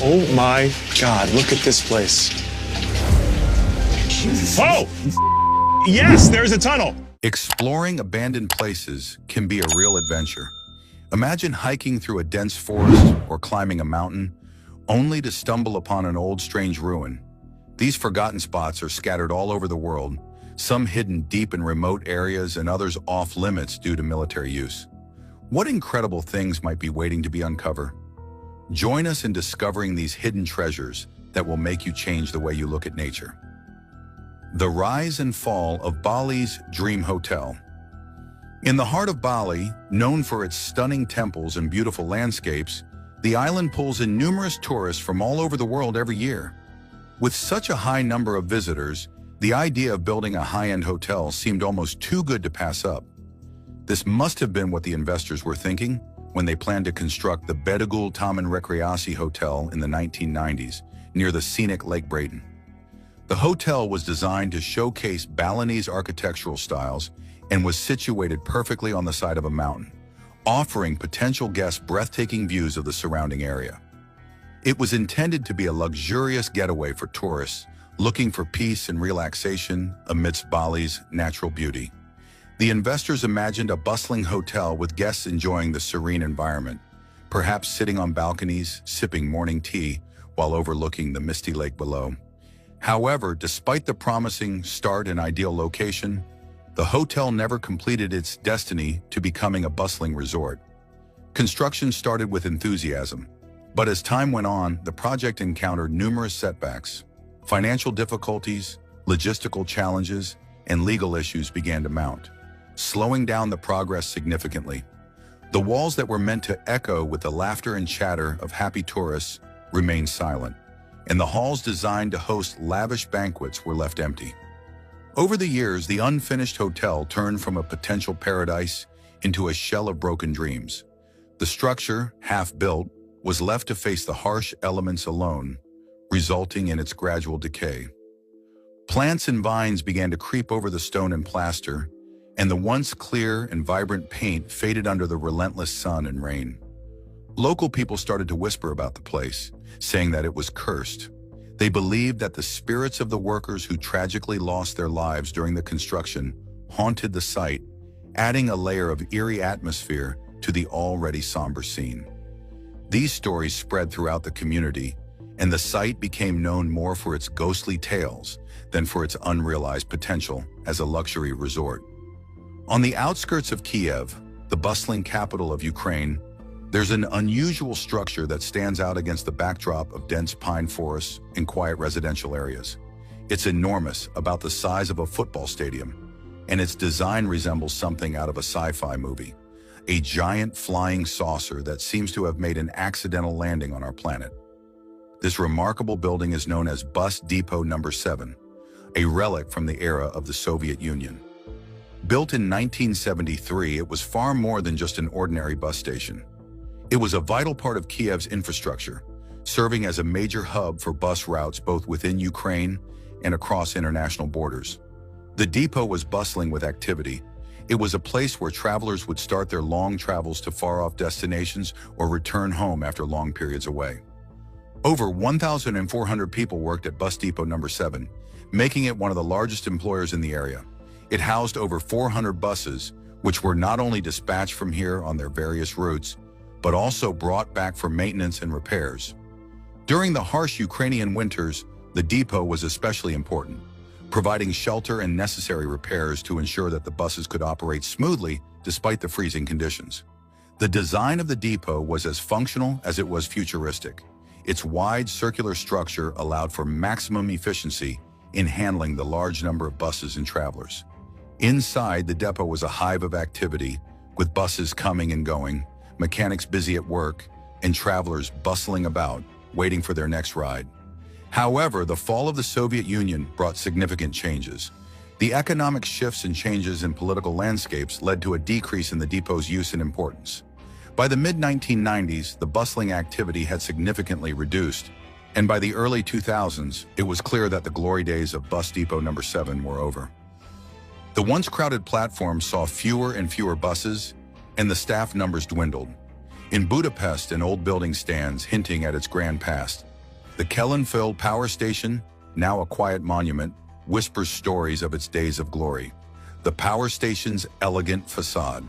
Oh my God, look at this place. Oh! Yes, there's a tunnel. Exploring abandoned places can be a real adventure. Imagine hiking through a dense forest or climbing a mountain, only to stumble upon an old strange ruin. These forgotten spots are scattered all over the world, some hidden deep in remote areas and others off limits due to military use. What incredible things might be waiting to be uncovered? Join us in discovering these hidden treasures that will make you change the way you look at nature. The rise and fall of Bali's Dream Hotel. In the heart of Bali, known for its stunning temples and beautiful landscapes, the island pulls in numerous tourists from all over the world every year. With such a high number of visitors, the idea of building a high-end hotel seemed almost too good to pass up. This must have been what the investors were thinking when they planned to construct the Bedugul Taman Rekreasi Hotel in the 1990s, near the scenic Lake Brayton. The hotel was designed to showcase Balinese architectural styles and was situated perfectly on the side of a mountain, offering potential guests breathtaking views of the surrounding area. It was intended to be a luxurious getaway for tourists looking for peace and relaxation amidst Bali's natural beauty. The investors imagined a bustling hotel with guests enjoying the serene environment, perhaps sitting on balconies, sipping morning tea while overlooking the misty lake below. However, despite the promising start and ideal location, the hotel never completed its destiny to becoming a bustling resort. Construction started with enthusiasm, but as time went on, the project encountered numerous setbacks. Financial difficulties, logistical challenges, and legal issues began to mount, slowing down the progress significantly. The walls that were meant to echo with the laughter and chatter of happy tourists remained silent, and the halls designed to host lavish banquets were left empty. Over the years, the unfinished hotel turned from a potential paradise into a shell of broken dreams. The structure, half-built, was left to face the harsh elements alone, resulting in its gradual decay. Plants and vines began to creep over the stone and plaster, and the once clear and vibrant paint faded under the relentless sun and rain. Local people started to whisper about the place, saying that it was cursed. They believed that the spirits of the workers who tragically lost their lives during the construction haunted the site, adding a layer of eerie atmosphere to the already somber scene. These stories spread throughout the community, and the site became known more for its ghostly tales than for its unrealized potential as a luxury resort. On the outskirts of Kiev, the bustling capital of Ukraine, there's an unusual structure that stands out against the backdrop of dense pine forests and quiet residential areas. It's enormous, about the size of a football stadium, and its design resembles something out of a sci-fi movie, a giant flying saucer that seems to have made an accidental landing on our planet. This remarkable building is known as Bus Depot No. 7, a relic from the era of the Soviet Union. Built in 1973, it was far more than just an ordinary bus station. It was a vital part of Kiev's infrastructure, serving as a major hub for bus routes both within Ukraine and across international borders. The depot was bustling with activity. It was a place where travelers would start their long travels to far-off destinations or return home after long periods away. Over 1,400 people worked at Bus Depot No. 7, making it one of the largest employers in the area. It housed over 400 buses, which were not only dispatched from here on their various routes, but also brought back for maintenance and repairs. During the harsh Ukrainian winters, the depot was especially important, providing shelter and necessary repairs to ensure that the buses could operate smoothly despite the freezing conditions. The design of the depot was as functional as it was futuristic. Its wide circular structure allowed for maximum efficiency in handling the large number of buses and travelers. Inside, the depot was a hive of activity, with buses coming and going, mechanics busy at work, and travelers bustling about, waiting for their next ride. However, the fall of the Soviet Union brought significant changes. The economic shifts and changes in political landscapes led to a decrease in the depot's use and importance. By the mid-1990s, the bustling activity had significantly reduced, and by the early 2000s, it was clear that the glory days of Bus Depot No. 7 were over. The once crowded platform saw fewer and fewer buses, and the staff numbers dwindled. In Budapest, an old building stands, hinting at its grand past, The Kellenfeld Power Station, now a quiet monument, whispers stories of its days of glory. The power station's elegant facade.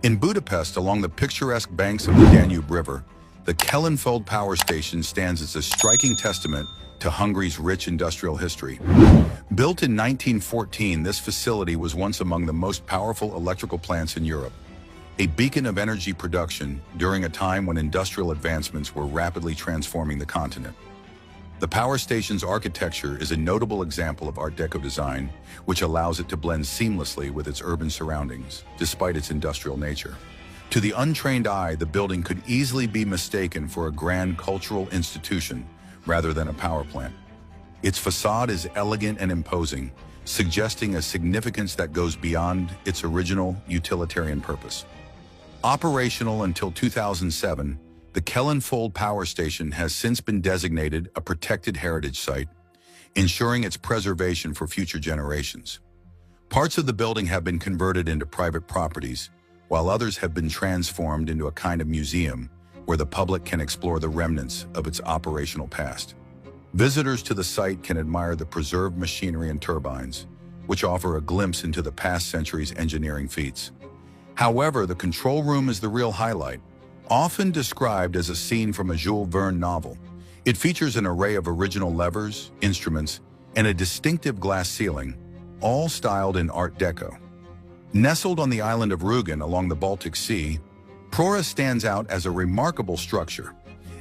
In Budapest, along the picturesque banks of the Danube River, the Kellenfeld Power Station stands as a striking testament to Hungary's rich industrial history. Built in 1914, this facility was once among the most powerful electrical plants in Europe, a beacon of energy production during a time when industrial advancements were rapidly transforming the continent. The power station's architecture is a notable example of Art Deco design, which allows it to blend seamlessly with its urban surroundings, despite its industrial nature. To the untrained eye, the building could easily be mistaken for a grand cultural institution rather than a power plant. Its facade is elegant and imposing, suggesting a significance that goes beyond its original utilitarian purpose. Operational until 2007, the Kellenfeld Power Station has since been designated a protected heritage site, ensuring its preservation for future generations. Parts of the building have been converted into private properties, while others have been transformed into a kind of museum where the public can explore the remnants of its operational past. Visitors to the site can admire the preserved machinery and turbines, which offer a glimpse into the past century's engineering feats. However, the control room is the real highlight, often described as a scene from a Jules Verne novel. It features an array of original levers, instruments, and a distinctive glass ceiling, all styled in Art Deco. Nestled on the island of Rügen along the Baltic Sea, Prora stands out as a remarkable structure.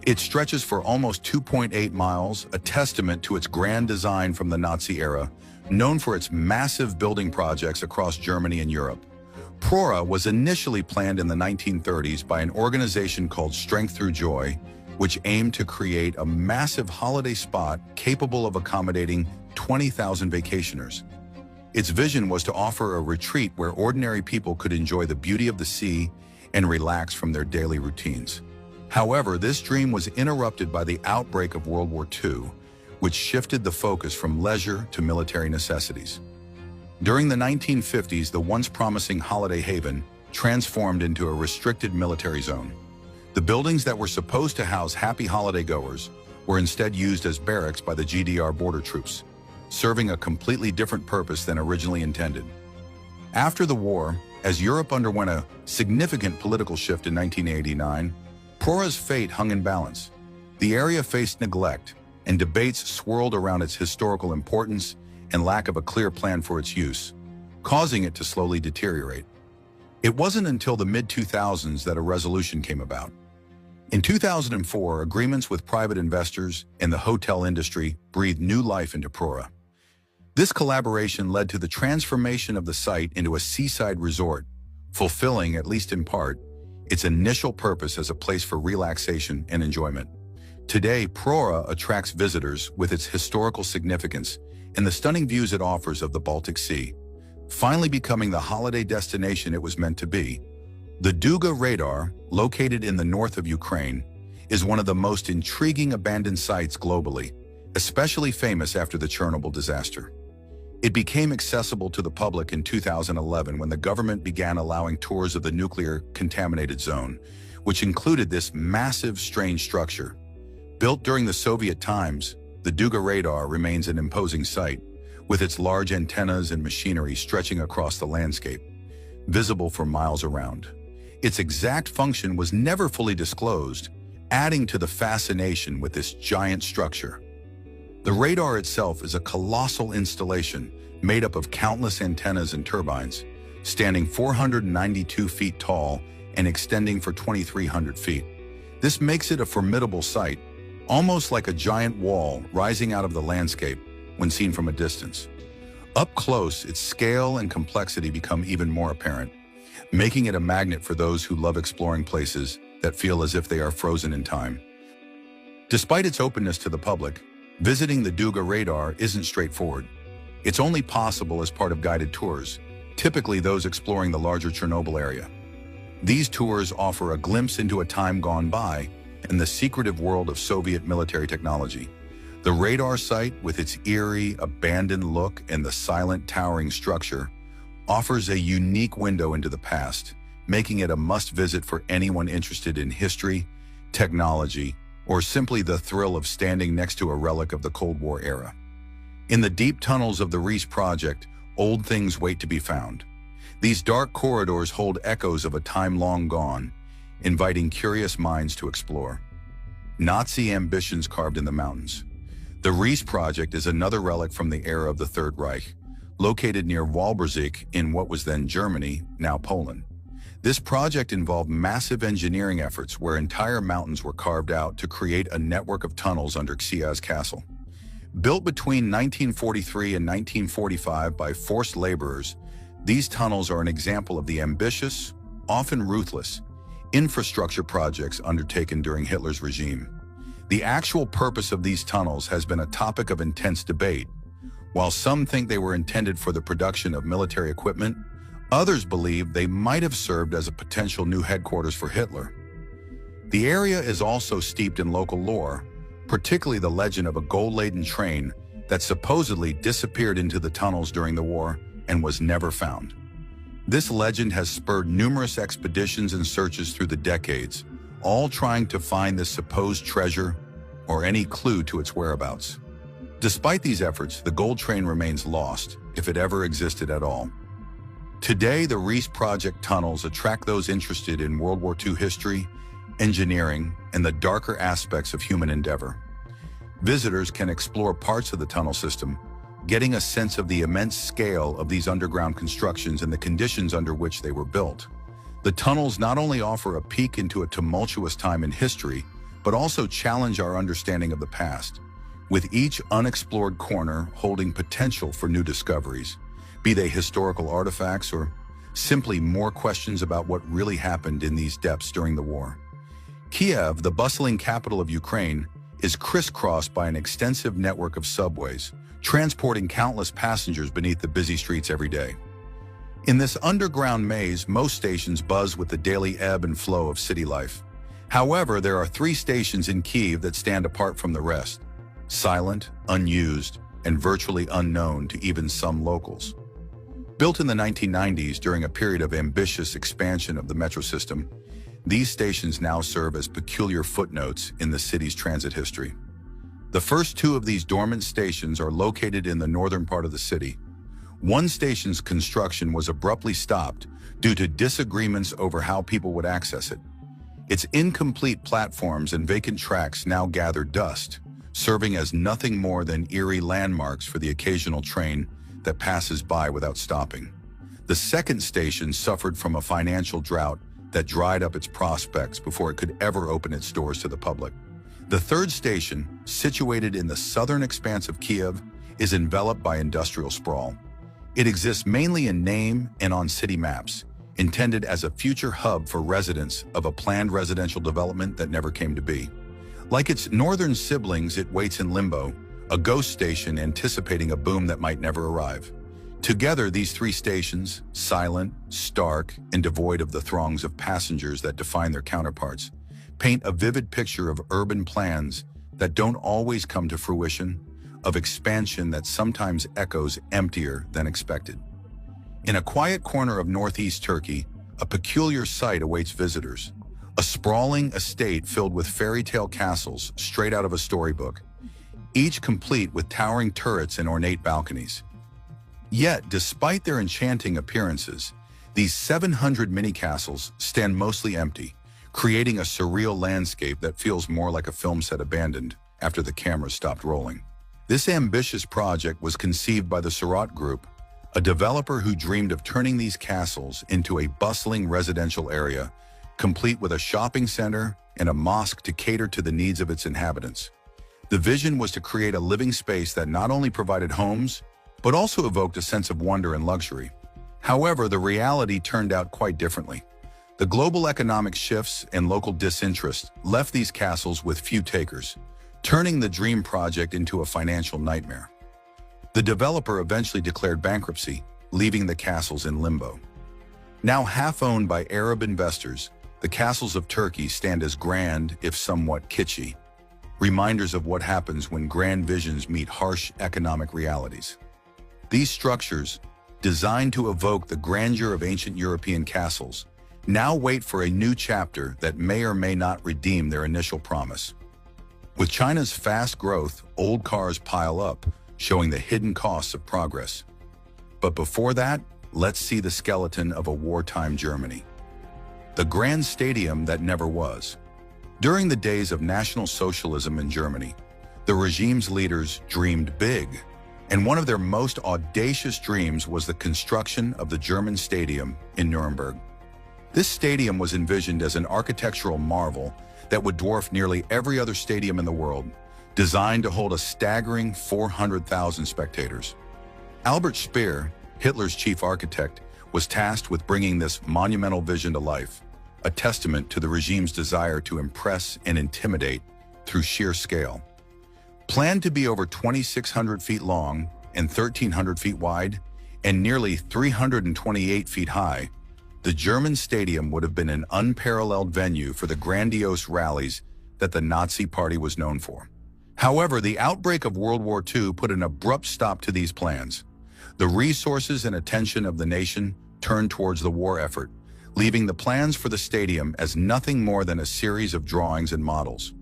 It stretches for almost 2.8 miles, a testament to its grand design from the Nazi era, known for its massive building projects across Germany and Europe. Prora was initially planned in the 1930s by an organization called Strength Through Joy, which aimed to create a massive holiday spot capable of accommodating 20,000 vacationers. Its vision was to offer a retreat where ordinary people could enjoy the beauty of the sea and relax from their daily routines. However, this dream was interrupted by the outbreak of World War II, which shifted the focus from leisure to military necessities. During the 1950s, the once promising holiday haven transformed into a restricted military zone. The buildings that were supposed to house happy holiday goers were instead used as barracks by the GDR border troops, serving a completely different purpose than originally intended. After the war, as Europe underwent a significant political shift in 1989, Prora's fate hung in balance. The area faced neglect, and debates swirled around its historical importance and lack of a clear plan for its use, causing it to slowly deteriorate. It wasn't until the mid-2000s that a resolution came about. In 2004, agreements with private investors and the hotel industry breathed new life into Prora. This collaboration led to the transformation of the site into a seaside resort, fulfilling, at least in part, its initial purpose as a place for relaxation and enjoyment. Today, Prora attracts visitors with its historical significance and the stunning views it offers of the Baltic Sea, finally becoming the holiday destination it was meant to be. The Duga Radar, located in the north of Ukraine, is one of the most intriguing abandoned sites globally, especially famous after the Chernobyl disaster. It became accessible to the public in 2011 when the government began allowing tours of the nuclear contaminated zone, which included this massive, strange structure. Built during the Soviet times, the Duga Radar remains an imposing sight, with its large antennas and machinery stretching across the landscape, visible for miles around. Its exact function was never fully disclosed, adding to the fascination with this giant structure. The radar itself is a colossal installation made up of countless antennas and turbines, standing 492 feet tall and extending for 2,300 feet. This makes it a formidable sight, almost like a giant wall rising out of the landscape when seen from a distance. Up close, its scale and complexity become even more apparent, making it a magnet for those who love exploring places that feel as if they are frozen in time. Despite its openness to the public, visiting the Duga Radar isn't straightforward. It's only possible as part of guided tours, typically those exploring the larger Chernobyl area. These tours offer a glimpse into a time gone by and the secretive world of Soviet military technology. The radar site, with its eerie, abandoned look and the silent, towering structure, offers a unique window into the past, making it a must-visit for anyone interested in history, technology, or simply the thrill of standing next to a relic of the Cold War era. In the deep tunnels of the Reese Project, old things wait to be found. These dark corridors hold echoes of a time long gone, inviting curious minds to explore. Nazi ambitions carved in the mountains. The Reese Project is another relic from the era of the Third Reich, located near Walbersig in what was then Germany, now Poland. This project involved massive engineering efforts where entire mountains were carved out to create a network of tunnels under Książ Castle. Built between 1943 and 1945 by forced laborers, these tunnels are an example of the ambitious, often ruthless, infrastructure projects undertaken during Hitler's regime. The actual purpose of these tunnels has been a topic of intense debate. While some think they were intended for the production of military equipment, others believe they might have served as a potential new headquarters for Hitler. The area is also steeped in local lore, particularly the legend of a gold-laden train that supposedly disappeared into the tunnels during the war and was never found. This legend has spurred numerous expeditions and searches through the decades, all trying to find this supposed treasure or any clue to its whereabouts. Despite these efforts, the gold train remains lost, if it ever existed at all. Today, the Reese Project tunnels attract those interested in World War II history, engineering, and the darker aspects of human endeavor. Visitors can explore parts of the tunnel system, getting a sense of the immense scale of these underground constructions and the conditions under which they were built. The tunnels not only offer a peek into a tumultuous time in history, but also challenge our understanding of the past, with each unexplored corner holding potential for new discoveries, be they historical artifacts or simply more questions about what really happened in these depths during the war. Kiev, the bustling capital of Ukraine, is crisscrossed by an extensive network of subways, transporting countless passengers beneath the busy streets every day. In this underground maze, most stations buzz with the daily ebb and flow of city life. However, there are 3 stations in Kyiv that stand apart from the rest, silent, unused, and virtually unknown to even some locals. Built in the 1990s during a period of ambitious expansion of the metro system, these stations now serve as peculiar footnotes in the city's transit history. The first 2 of these dormant stations are located in the northern part of the city. One station's construction was abruptly stopped due to disagreements over how people would access it. Its incomplete platforms and vacant tracks now gather dust, serving as nothing more than eerie landmarks for the occasional train that passes by without stopping. The second station suffered from a financial drought that dried up its prospects before it could ever open its doors to the public. The third station, situated in the southern expanse of Kiev, is enveloped by industrial sprawl. It exists mainly in name and on city maps, intended as a future hub for residents of a planned residential development that never came to be. Like its northern siblings, it waits in limbo, a ghost station anticipating a boom that might never arrive. Together, these 3 stations, silent, stark, and devoid of the throngs of passengers that define their counterparts, paint a vivid picture of urban plans that don't always come to fruition, of expansion that sometimes echoes emptier than expected. In a quiet corner of northeast Turkey, a peculiar sight awaits visitors. A sprawling estate filled with fairy tale castles straight out of a storybook, each complete with towering turrets and ornate balconies. Yet, despite their enchanting appearances, these 700 mini-castles stand mostly empty, creating a surreal landscape that feels more like a film set abandoned after the cameras stopped rolling. This ambitious project was conceived by the Surat Group, a developer who dreamed of turning these castles into a bustling residential area, complete with a shopping center and a mosque to cater to the needs of its inhabitants. The vision was to create a living space that not only provided homes, but also evoked a sense of wonder and luxury. However, the reality turned out quite differently. The global economic shifts and local disinterest left these castles with few takers, turning the dream project into a financial nightmare. The developer eventually declared bankruptcy, leaving the castles in limbo. Now half-owned by Arab investors, the castles of Turkey stand as grand, if somewhat kitschy, reminders of what happens when grand visions meet harsh economic realities. These structures, designed to evoke the grandeur of ancient European castles, now wait for a new chapter that may or may not redeem their initial promise. With China's fast growth, old cars pile up, showing the hidden costs of progress. But before that, let's see the skeleton of a wartime Germany. The grand stadium that never was. During the days of National Socialism in Germany, the regime's leaders dreamed big, and one of their most audacious dreams was the construction of the German stadium in Nuremberg. This stadium was envisioned as an architectural marvel that would dwarf nearly every other stadium in the world, designed to hold a staggering 400,000 spectators. Albert Speer, Hitler's chief architect, was tasked with bringing this monumental vision to life, a testament to the regime's desire to impress and intimidate through sheer scale. Planned to be over 2,600 feet long and 1,300 feet wide and nearly 328 feet high, the German stadium would have been an unparalleled venue for the grandiose rallies that the Nazi Party was known for. However, the outbreak of World War II put an abrupt stop to these plans. The resources and attention of the nation turned towards the war effort, leaving the plans for the stadium as nothing more than a series of drawings and models.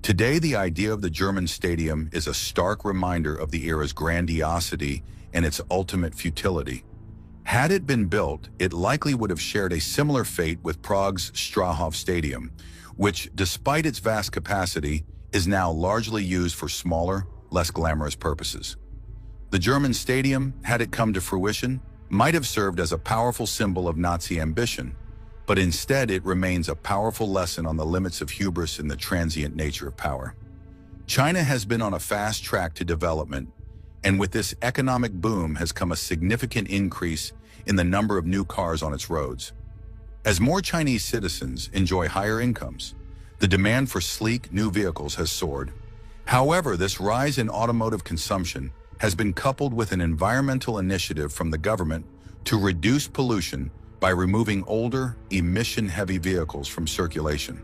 Today, the idea of the German stadium is a stark reminder of the era's grandiosity and its ultimate futility. Had it been built, it likely would have shared a similar fate with Prague's Strahov Stadium, which, despite its vast capacity, is now largely used for smaller, less glamorous purposes. The German stadium, had it come to fruition, might have served as a powerful symbol of Nazi ambition, but instead it remains a powerful lesson on the limits of hubris and the transient nature of power. China has been on a fast track to development, and with this economic boom has come a significant increase in the number of new cars on its roads. As more Chinese citizens enjoy higher incomes, the demand for sleek, new vehicles has soared. However, this rise in automotive consumption has been coupled with an environmental initiative from the government to reduce pollution by removing older, emission-heavy vehicles from circulation.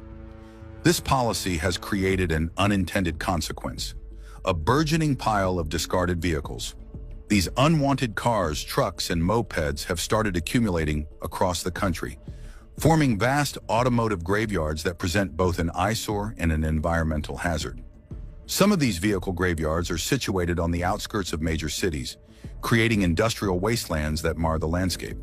This policy has created an unintended consequence: a burgeoning pile of discarded vehicles. These unwanted cars, trucks, and mopeds have started accumulating across the country, forming vast automotive graveyards that present both an eyesore and an environmental hazard. Some of these vehicle graveyards are situated on the outskirts of major cities, creating industrial wastelands that mar the landscape.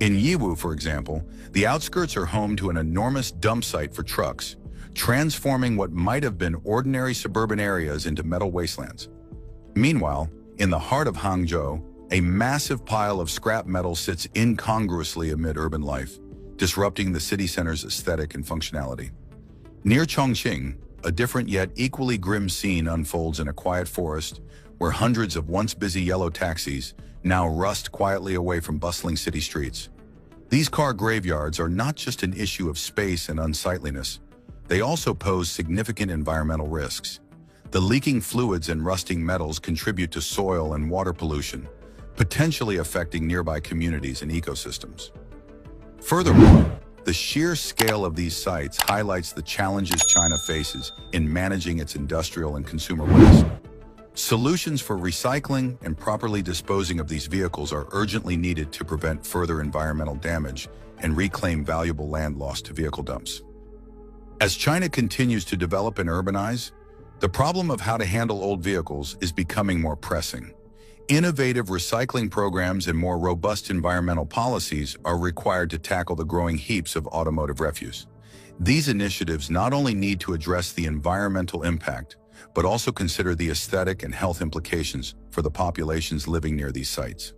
In Yiwu, for example, the outskirts are home to an enormous dump site for trucks, transforming what might have been ordinary suburban areas into metal wastelands. Meanwhile, in the heart of Hangzhou, a massive pile of scrap metal sits incongruously amid urban life, disrupting the city center's aesthetic and functionality. Near Chongqing, a different yet equally grim scene unfolds in a quiet forest where hundreds of once busy yellow taxis now rust quietly away from bustling city streets. These car graveyards are not just an issue of space and unsightliness. They also pose significant environmental risks. The leaking fluids and rusting metals contribute to soil and water pollution, potentially affecting nearby communities and ecosystems. Furthermore, the sheer scale of these sites highlights the challenges China faces in managing its industrial and consumer waste. Solutions for recycling and properly disposing of these vehicles are urgently needed to prevent further environmental damage and reclaim valuable land lost to vehicle dumps. As China continues to develop and urbanize, the problem of how to handle old vehicles is becoming more pressing. Innovative recycling programs and more robust environmental policies are required to tackle the growing heaps of automotive refuse. These initiatives not only need to address the environmental impact, but also consider the aesthetic and health implications for the populations living near these sites.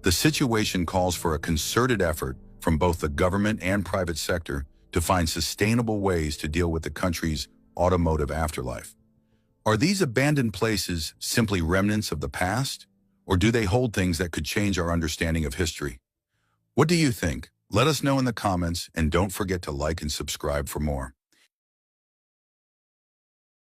The situation calls for a concerted effort from both the government and private sector to find sustainable ways to deal with the country's automotive afterlife. Are these abandoned places simply remnants of the past, or do they hold things that could change our understanding of history? What do you think? Let us know in the comments, and don't forget to like and subscribe for more.